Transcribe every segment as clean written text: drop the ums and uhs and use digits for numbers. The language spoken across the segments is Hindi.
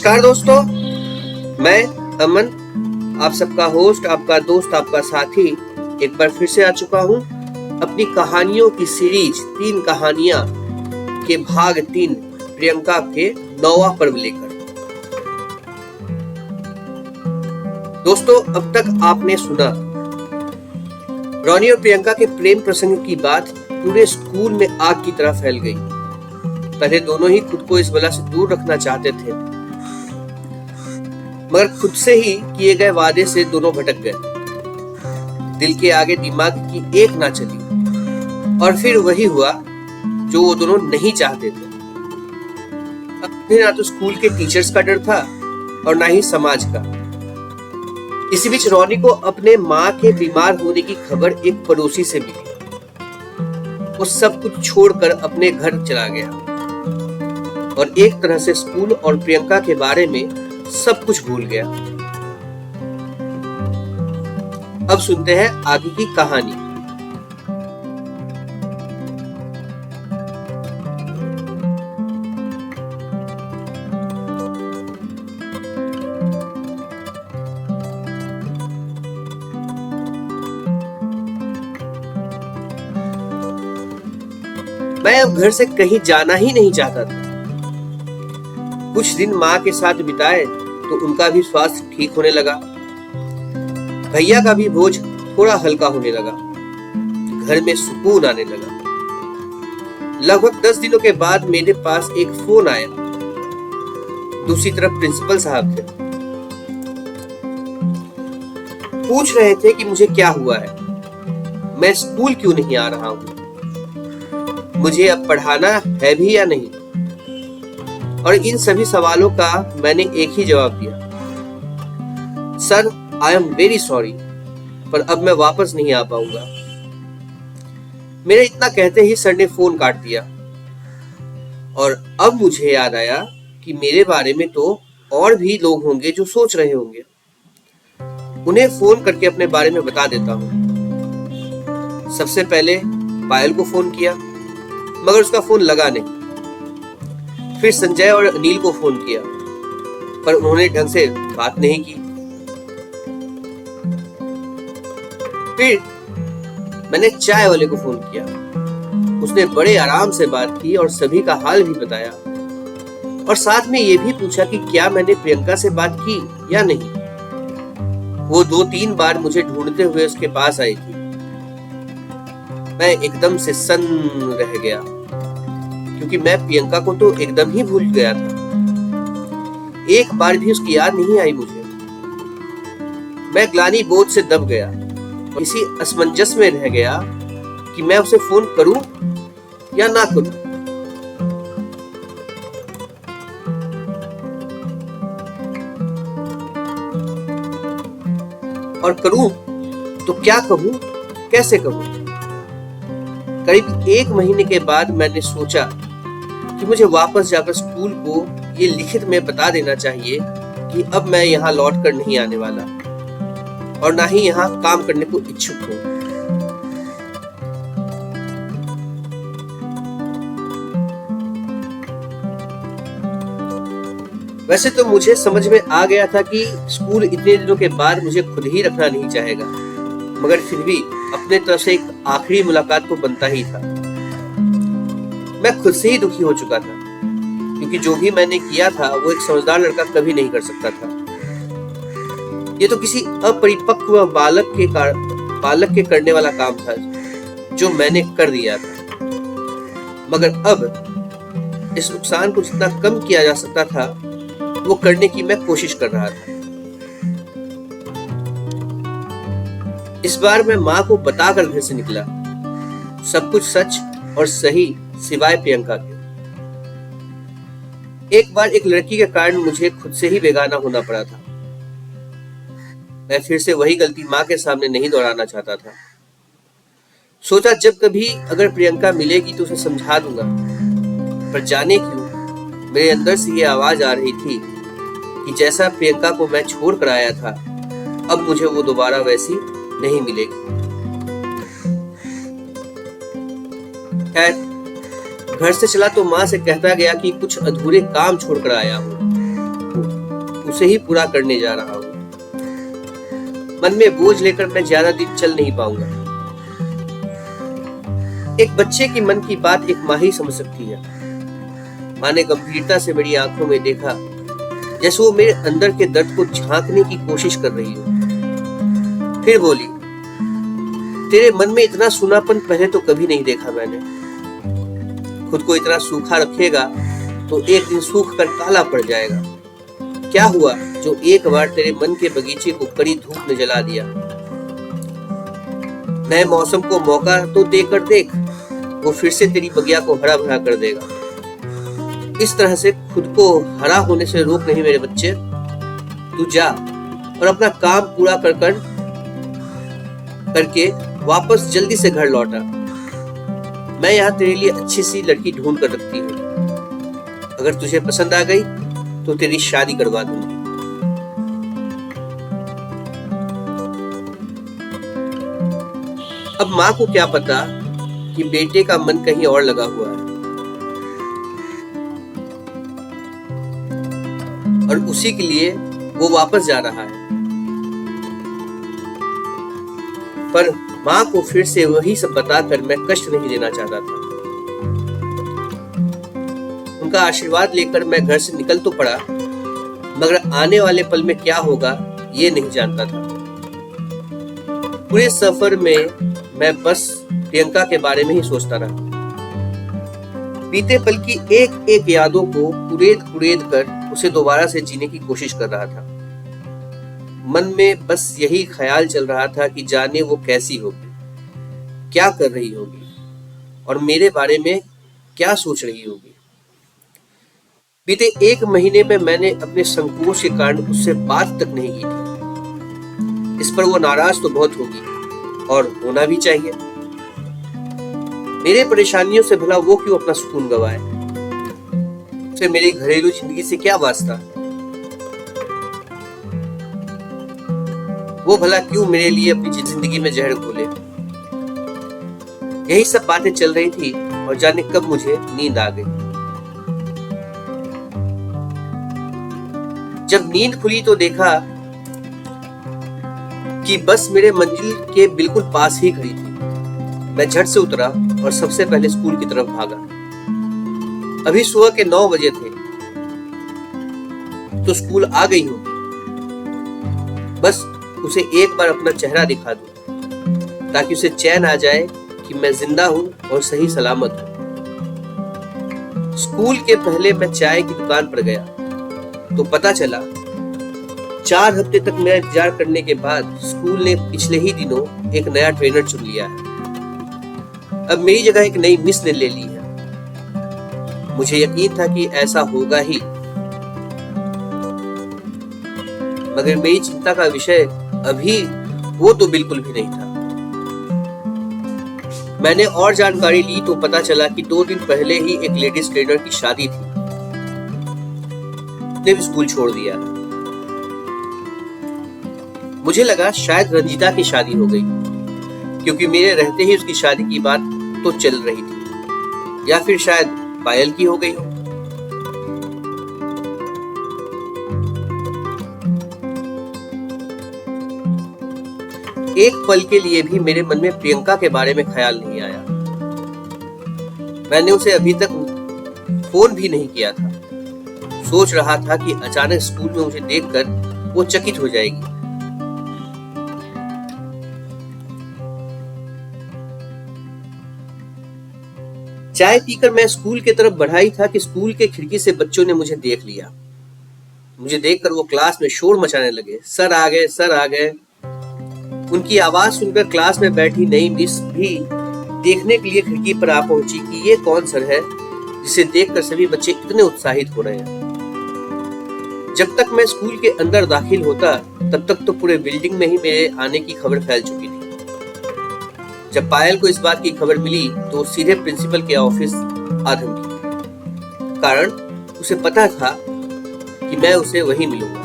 नमस्कार दोस्तों, मैं अमन, आप सबका होस्ट, आपका दोस्त, आपका साथी एक बार फिर से आ चुका हूँ अपनी कहानियों की सीरीज 3 कहानियां के भाग 3 प्रियंका के 9वां पर्व लेकर। दोस्तों, अब तक आपने सुना रॉनी और प्रियंका के प्रेम प्रसंग की बात पूरे स्कूल में आग की तरह फैल गई। पहले दोनों ही खुद को इस बला से दूर रखना चाहते थे, मगर खुद से ही किए गए वादे से दोनों भटक गए। दिल के आगे दिमाग की एक ना चली और फिर वही हुआ जो वो दोनों नहीं चाहते थे। अब ना तो स्कूल के टीचर्स का डर था और ना ही समाज का। इसी बीच रॉनी को अपने माँ के बीमार होने की खबर एक पड़ोसी से मिली। वो सब कुछ छोड़कर अपने घर चला गया और एक तरह से स्कूल और प्रियंका के बारे में सब कुछ भूल गया। अब सुनते हैं आगे की कहानी। मैं अब घर से कहीं जाना ही नहीं चाहता था। कुछ दिन माँ के साथ बिताए तो उनका भी स्वास्थ्य ठीक होने लगा। भैया का भी बोझ थोड़ा हल्का होने लगा। घर में सुकून आने लगा। लगभग 10 दिनों के बाद मेरे पास एक फोन आया। दूसरी तरफ प्रिंसिपल साहब थे। पूछ रहे थे कि मुझे क्या हुआ है, मैं स्कूल क्यों नहीं आ रहा हूं, मुझे अब पढ़ाना है भी या नहीं। और इन सभी सवालों का मैंने एक ही जवाब दिया, sir I am very sorry, पर अब मैं वापस नहीं आ पाऊंगा। मेरे इतना कहते ही सर ने फोन काट दिया। और अब मुझे याद आया कि मेरे बारे में तो और भी लोग होंगे जो सोच रहे होंगे। उन्हें फोन करके अपने बारे में बता देता हूं। सबसे पहले पायल को फोन किया, मगर उसका फोन लगा नहीं। फिर संजय और अनिल को फोन किया, पर उन्होंने ढंग से बात नहीं की। फिर मैंने चाय वाले को फोन किया। उसने बड़े आराम से बात की और सभी का हाल भी बताया, और साथ में ये भी पूछा कि क्या मैंने प्रियंका से बात की या नहीं। वो 2-3 बार मुझे ढूंढते हुए उसके पास आई थी। मैं एकदम से सन्न रह गया, क्योंकि मैं प्रियंका को तो एकदम ही भूल गया था। एक बार भी उसकी याद नहीं आई मुझे। मैं ग्लानि बोझ से दब गया और इसी असमंजस में रह गया कि मैं उसे फोन करूं या ना करूं। और करूं तो क्या कहूं, कैसे कहूं। करीब 1 महीने के बाद मैंने सोचा कि मुझे वापस जाकर स्कूल को ये लिखित में बता देना चाहिए कि अब मैं यहाँ लौट कर नहीं आने वाला और ना ही यहाँ काम करने को इच्छुक हूँ। वैसे तो मुझे समझ में आ गया था कि स्कूल इतने दिनों के बाद मुझे खुद ही रखना नहीं चाहेगा, मगर फिर भी अपने तरफ से एक आखिरी मुलाकात तो बनता ही था। मैं खुद से ही दुखी हो चुका था, क्योंकि जो भी मैंने किया था वो एक समझदार लड़का कभी नहीं कर सकता था। ये तो किसी अपरिपक्व बालक के करने वाला काम था जो मैंने कर दिया था। मगर अब इस नुकसान को जितना कम किया जा सकता था वो करने की मैं कोशिश कर रहा था। इस बार मैं माँ को बताकर घर से निकला, सब कुछ सच और सही सिवाय प्रियंका के। एक बार एक लड़की के कारण मुझे खुद से ही बेगाना होना पड़ा था। मैं फिर से वही गलती माँ के सामने नहीं दोहराना चाहता था। सोचा जब कभी अगर प्रियंका मिलेगी तो उसे समझा दूंगा, पर जाने क्यों मेरे अंदर से ये आवाज आ रही थी कि जैसा प्रियंका को मैं छोड़ कर आया था, अब मुझे वो दोबारा वैसी नहीं मिलेगी। खैर, घर से चला तो माँ से कहता गया कि कुछ अधूरे काम छोड़कर आया हूँ। उसे ही पूरा करने जा रहा हूँ। मन में बोझ लेकर मैं ज्यादा दिन चल नहीं पाऊंगा। एक बच्चे की मन की बात एक माँ ही समझ सकती है। माँ ने गंभीरता से मेरी आंखों में देखा, जैसे वो मेरे अंदर के दर्द को झांकने की कोशिश कर रही हो। फिर बोली, तेरे मन में इतना सूनापन पहले तो कभी नहीं देखा मैंने। खुद को इतना सूखा रखेगा तो एक दिन सूख कर काला पड़ जाएगा। क्या हुआ जो एक बार तेरे मन के बगीचे को कड़ी धूप ने जला दिया? नए मौसम को मौका तो देकर देख, वो फिर से तेरी बगिया को हरा भरा कर देगा। इस तरह से खुद को हरा होने से रोक नहीं मेरे बच्चे। तू जा और अपना काम पूरा करके वापस जल्दी से घर लौटा। मैं यहाँ तेरे लिए अच्छी सी लड़की ढूंढ कर रखती हूँ। अगर तुझे पसंद आ गई तो तेरी शादी करवा दूंगी। अब माँ को क्या पता कि बेटे का मन कहीं और लगा हुआ है और उसी के लिए वो वापस जा रहा है। पर माँ को फिर से वही सब बताकर मैं कष्ट नहीं देना चाहता था। उनका आशीर्वाद लेकर मैं घर से निकल तो पड़ा, मगर आने वाले पल में क्या होगा ये नहीं जानता था। पूरे सफर में मैं बस प्रियंका के बारे में ही सोचता रहा। बीते पल की एक एक यादों को कुरेद कर उसे दोबारा से जीने की कोशिश कर रहा था। मन में बस यही ख्याल चल रहा था कि जाने वो कैसी होगी, क्या कर रही होगी और मेरे बारे में क्या सोच रही होगी। बीते एक महीने में मैंने अपने संकोच के कारण उससे बात तक नहीं की थी। इस पर वो नाराज तो बहुत होगी और होना भी चाहिए। मेरे परेशानियों से भला वो क्यों अपना सुकून गवाए? उसे मेरी घरेलू जिंदगी से क्या वास्ता? वो भला क्यों मेरे लिए अपनी जिंदगी में जहर घोले? यही सब बातें चल रही थी और जाने कब मुझे नींद आ गई। जब नींद खुली तो देखा कि बस मेरे मंजिल के बिल्कुल पास ही खड़ी थी। मैं झट से उतरा और सबसे पहले स्कूल की तरफ भागा। अभी सुबह के 9 बजे थे तो स्कूल आ गई होगी। बस उसे एक बार अपना चेहरा दिखा दूं ताकि उसे चैन आ जाए कि मैं जिंदा हूं और सही सलामत हूं। स्कूल के पहले मैं चाय की दुकान पर गया तो पता चला 4 हफ्ते तक मेरा इंतजार करने के बाद स्कूल ने पिछले ही दिनों एक नया ट्रेनर चुन लिया है। अब मेरी जगह एक नई मिस ने ले ली है। मुझे यकीन था कि ऐसा होगा ही, मगर मेरी चिंता का विषय अभी वो तो बिल्कुल भी नहीं था। मैंने और जानकारी ली तो पता चला कि 2 दिन पहले ही एक लेडीज ट्रेनर की शादी थी। उसने भी स्कूल छोड़ दिया। मुझे लगा शायद रंजीता की शादी हो गई, क्योंकि मेरे रहते ही उसकी शादी की बात तो चल रही थी, या फिर शायद पायल की हो गई हो। एक पल के लिए भी मेरे मन में प्रियंका के बारे में ख्याल नहीं आया। मैंने उसे अभी तक फोन भी नहीं किया था। सोच रहा था कि अचानक स्कूल में मुझे देखकर वो चकित हो जाएगी। चाय पीकर मैं स्कूल की तरफ बढ़ा ही था कि स्कूल के खिड़की से बच्चों ने मुझे देख लिया। मुझे देखकर वो क्लास में शोर मचाने लगे, सर आ गए, सर आ गए। उनकी आवाज सुनकर क्लास में बैठी नई मिस भी देखने के लिए खिड़की पर आ पहुंची कि ये कौन सर है जिसे देखकर सभी बच्चे इतने उत्साहित हो रहे हैं। जब तक मैं स्कूल के अंदर दाखिल होता तब तक तो पूरे बिल्डिंग में ही मेरे आने की खबर फैल चुकी थी। जब पायल को इस बात की खबर मिली तो सीधे प्रिंसिपल के ऑफिस आ धमकी। कारण उसे पता था कि मैं उसे वहीं मिलूंगा।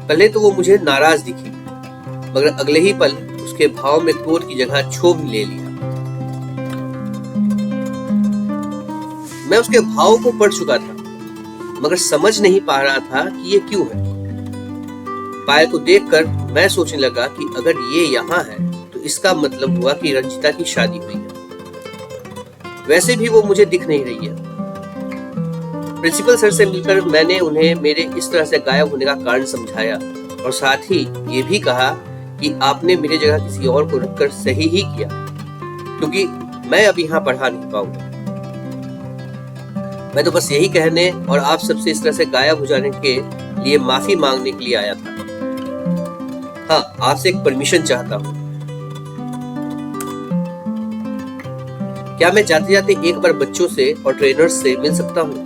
पहले तो वो मुझे नाराज दिखी, मगर अगले ही पल उसके भाव में क्रोध की जगह क्षोभ ले लिया। मैं उसके भाव को पढ़ चुका था, मगर समझ नहीं पा रहा था कि ये क्यों है। पायल को देखकर मैं सोचने लगा कि अगर ये यहाँ है तो इसका मतलब हुआ कि रंजिता की शादी हुई है। वैसे भी वो मुझे दिख नहीं रही है। प्रिंसिपल सर से मिलकर मैंने उन्हें मेरे इस तरह से गायब होने का कारण समझाया और साथ ही ये भी कहा कि आपने मेरी जगह किसी और को रखकर सही ही किया, क्योंकि मैं अब यहाँ पढ़ा नहीं पाऊंगा। मैं तो बस यही कहने और आप सबसे इस तरह से गायब हो जाने के लिए माफी मांगने के लिए आया था। हाँ, आपसे एक परमिशन चाहता हूँ। क्या मैं जाते जाते एक बार बच्चों से और ट्रेनर्स से मिल सकता हूँ?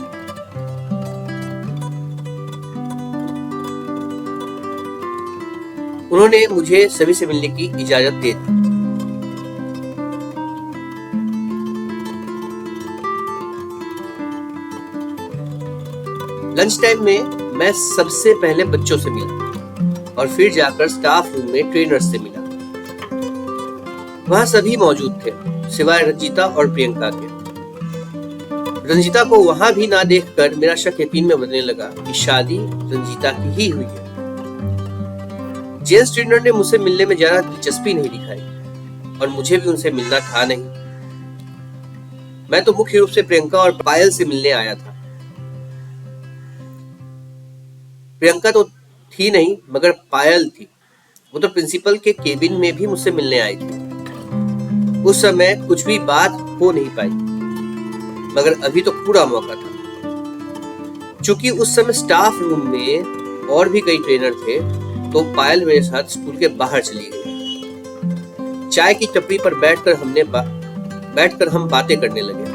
उन्होंने मुझे सभी से मिलने की इजाजत दे दी। लंच टाइम में मैं सबसे पहले बच्चों से मिला और फिर जाकर स्टाफ रूम में ट्रेनर्स से मिला। वहां सभी मौजूद थे सिवाय रंजीता और प्रियंका के। रंजीता को वहां भी ना देखकर मेरा शक यकीन में बदलने लगा कि शादी रंजीता की ही हुई है। जेम्स ट्रेनर ने मुझसे मिलने में ज्यादा दिलचस्पी नहीं दिखाई और मुझे भी उनसे मिलना था नहीं। मैं तो मुख्य रूप से प्रियंका और पायल से मिलने आया था। प्रियंका तो थी नहीं, मगर पायल थी। वो तो प्रिंसिपल के केबिन में भी मुझसे मिलने आई थी। उस समय कुछ भी बात हो नहीं पाई, मगर अभी तो पूरा मौका था। चूंकि उस समय स्टाफ रूम में और भी कई ट्रेनर थे, तो पायल मेरे साथ स्कूल के बाहर चली गई। चाय की टपरी पर बैठकर हम बातें करने लगे।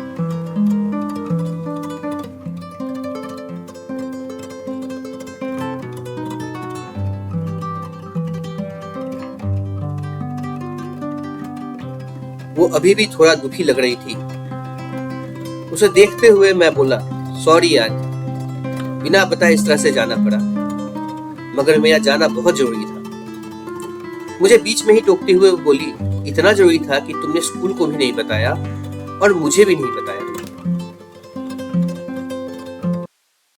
वो अभी भी थोड़ा दुखी लग रही थी। उसे देखते हुए मैं बोला, सॉरी यार, बिना बताए इस तरह से जाना पड़ा, मगर मेरा जाना बहुत जरूरी था। मुझे बीच में ही टोकते हुए बोली, इतना जरूरी था कि तुमने स्कूल को भी नहीं बताया और मुझे भी नहीं बताया।